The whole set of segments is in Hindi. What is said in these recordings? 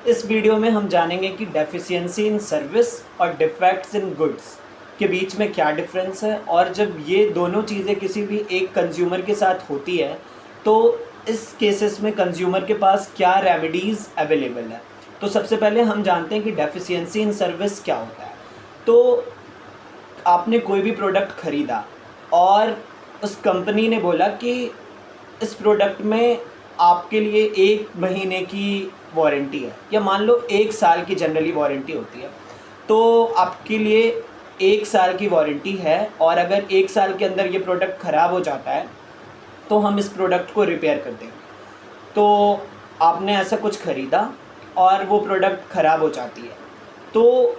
इस वीडियो में हम जानेंगे कि डेफिशिएंसी इन सर्विस और डिफेक्ट्स इन गुड्स के बीच में क्या डिफरेंस है, और जब ये दोनों चीज़ें किसी भी एक कंज्यूमर के साथ होती है तो इस केसेस में कंज्यूमर के पास क्या रेमेडीज़ अवेलेबल है। तो सबसे पहले हम जानते हैं कि डेफिशिएंसी इन सर्विस क्या होता है। तो आपने कोई भी प्रोडक्ट ख़रीदा और उस कंपनी ने बोला कि इस प्रोडक्ट में आपके लिए 1 महीने की वारंटी है, या मान लो 1 साल की जनरली वारंटी होती है। तो आपके लिए 1 साल की वारंटी है, और अगर 1 साल के अंदर ये प्रोडक्ट ख़राब हो जाता है तो हम इस प्रोडक्ट को रिपेयर कर देंगे। तो आपने ऐसा कुछ ख़रीदा और वो प्रोडक्ट ख़राब हो जाती है, तो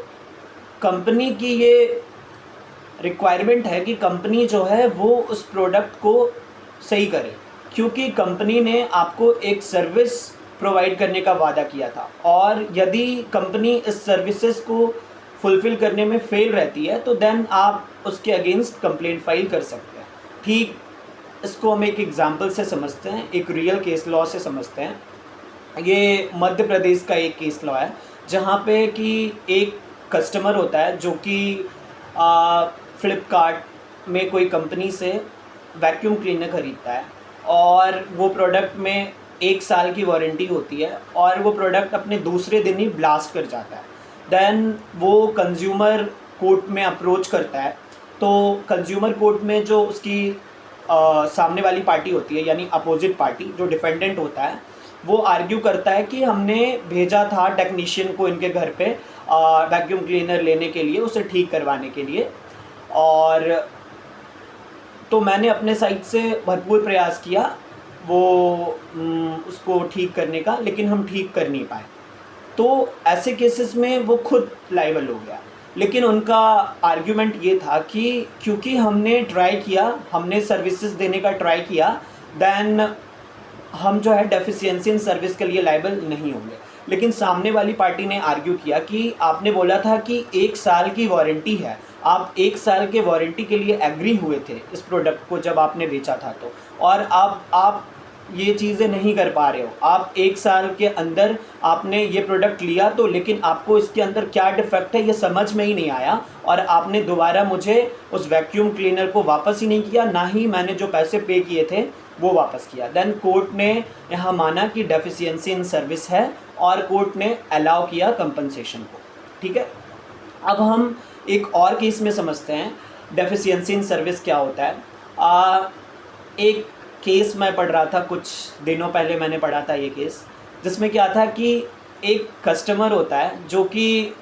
कंपनी की ये रिक्वायरमेंट है कि कंपनी जो है वो उस प्रोडक्ट को सही करे, क्योंकि कंपनी ने आपको एक सर्विस प्रोवाइड करने का वादा किया था, और यदि कंपनी इस सर्विसेज को फुलफ़िल करने में फेल रहती है तो देन आप उसके अगेंस्ट कंप्लेंट फाइल कर सकते हैं। ठीक, इसको हम एक एग्ज़ाम्पल से समझते हैं, एक रियल केस लॉ से समझते हैं। ये मध्य प्रदेश का एक केस लॉ है, जहाँ पे कि एक कस्टमर होता है जो कि फ्लिपकार्ट में कोई कंपनी से वैक्यूम क्लीनर ख़रीदता है, और वो प्रोडक्ट में 1 साल की वारंटी होती है, और वो प्रोडक्ट अपने दूसरे दिन ही ब्लास्ट कर जाता है। देन वो कंज्यूमर कोर्ट में अप्रोच करता है। तो कंज्यूमर कोर्ट में जो उसकी सामने वाली पार्टी होती है, यानी अपोजिट पार्टी जो डिफेंडेंट होता है, वो आर्ग्यू करता है कि हमने भेजा था टेक्नीशियन को इनके घर पे वैक्यूम क्लीनर लेने के लिए, उसे ठीक करवाने के लिए, और तो मैंने अपने साइड से भरपूर प्रयास किया वो उसको ठीक करने का, लेकिन हम ठीक कर नहीं पाए। तो ऐसे केसेस में वो खुद लायबल हो गया। लेकिन उनका आर्ग्यूमेंट ये था कि क्योंकि हमने ट्राई किया, हमने सर्विसेज देने का ट्राई किया, देन हम जो है डेफिशिएंसी इन सर्विस के लिए लायबल नहीं होंगे। लेकिन सामने वाली पार्टी ने आर्ग्यू किया कि आपने बोला था कि 1 साल की वारंटी है, आप 1 साल के वारंटी के लिए एग्री हुए थे इस प्रोडक्ट को जब आपने बेचा था, तो और आप ये चीज़ें नहीं कर पा रहे हो। आप 1 साल के अंदर आपने ये प्रोडक्ट लिया तो, लेकिन आपको इसके अंदर क्या डिफेक्ट है ये समझ में ही नहीं आया, और आपने दोबारा मुझे उस वैक्यूम क्लीनर को वापस ही नहीं किया, ना ही मैंने जो पैसे पे किए थे वो वापस किया। देन कोर्ट ने यहाँ माना कि डेफिशिएंसी इन सर्विस है, और कोर्ट ने अलाउ किया कंपनसेशन को। ठीक है, अब हम एक और केस में समझते हैं डेफिशिएंसी इन सर्विस क्या होता है। एक केस मैं पढ़ रहा था, कुछ दिनों पहले मैंने पढ़ा था ये केस, जिसमें क्या था कि एक कस्टमर होता है जो कि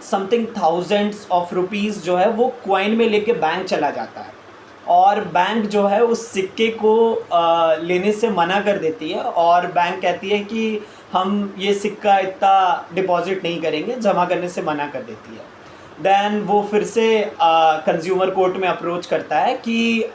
समथिंग थाउजेंड्स ऑफ रुपीज़ जो है वो कॉइन में लेके बैंक चला जाता है, और बैंक जो है उस सिक्के को लेने से मना कर देती है, और बैंक कहती है कि हम ये सिक्का इतना डिपॉजिट नहीं करेंगे, जमा करने से मना कर देती है। देन वो फिर से कंज्यूमर कोर्ट में अप्रोच करता है कि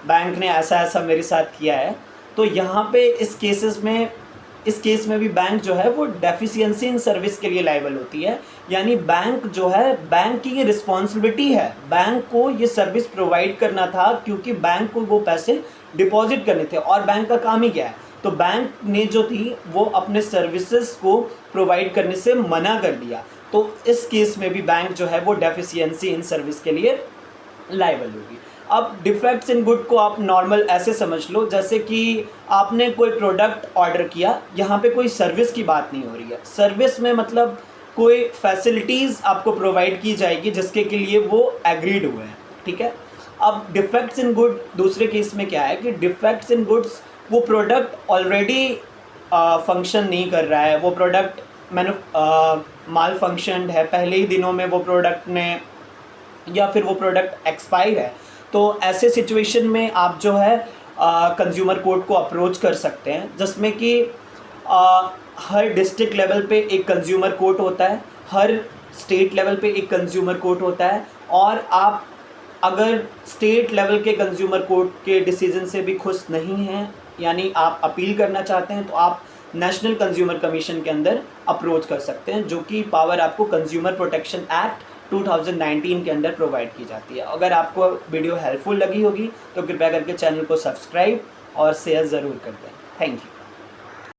बैंक ने ऐसा ऐसा मेरे साथ किया है। तो यहाँ पे इस केस में भी बैंक जो है वो डेफिशिएंसी इन सर्विस के लिए लायबल होती है, यानी बैंक जो है, बैंक की ये रिस्पॉन्सिबिलिटी है, बैंक को ये सर्विस प्रोवाइड करना था, क्योंकि बैंक को वो पैसे डिपॉजिट करने थे, और बैंक का काम ही क्या है। तो बैंक ने जो थी वो अपने सर्विसेज को प्रोवाइड करने से मना कर दिया, तो इस केस में भी बैंक जो है वो डेफिशिएंसी इन सर्विस के लिए लायबल होगी। अब डिफेक्ट्स इन गुड को आप नॉर्मल ऐसे समझ लो जैसे कि आपने कोई प्रोडक्ट ऑर्डर किया, यहाँ पे कोई सर्विस की बात नहीं हो रही है। सर्विस में मतलब कोई फैसिलिटीज़ आपको प्रोवाइड की जाएगी जिसके के लिए वो एग्रीड हुए हैं। ठीक है, अब डिफेक्ट्स इन गुड दूसरे केस में क्या है कि डिफेक्ट्स इन गुड्स, वो प्रोडक्ट ऑलरेडी फंक्शन नहीं कर रहा है, वो प्रोडक्ट माल फंक्शनड है, पहले ही दिनों में वो प्रोडक्ट ने, या फिर वो प्रोडक्ट एक्सपायर है। तो ऐसे सिचुएशन में आप जो है कंज्यूमर कोर्ट को अप्रोच कर सकते हैं, जिसमें कि हर डिस्ट्रिक्ट लेवल पे एक कंज्यूमर कोर्ट होता है, हर स्टेट लेवल पे एक कंज्यूमर कोर्ट होता है, और आप अगर स्टेट लेवल के कंज्यूमर कोर्ट के डिसीजन से भी खुश नहीं हैं, यानी आप अपील करना चाहते हैं, तो आप नेशनल कंज्यूमर कमीशन के अंदर अप्रोच कर सकते हैं, जो कि पावर आपको कंज्यूमर प्रोटेक्शन एक्ट 2019 के अंदर प्रोवाइड की जाती है। अगर आपको वीडियो हेल्पफुल लगी होगी तो कृपया करके चैनल को सब्सक्राइब और शेयर ज़रूर कर दें। Thank you.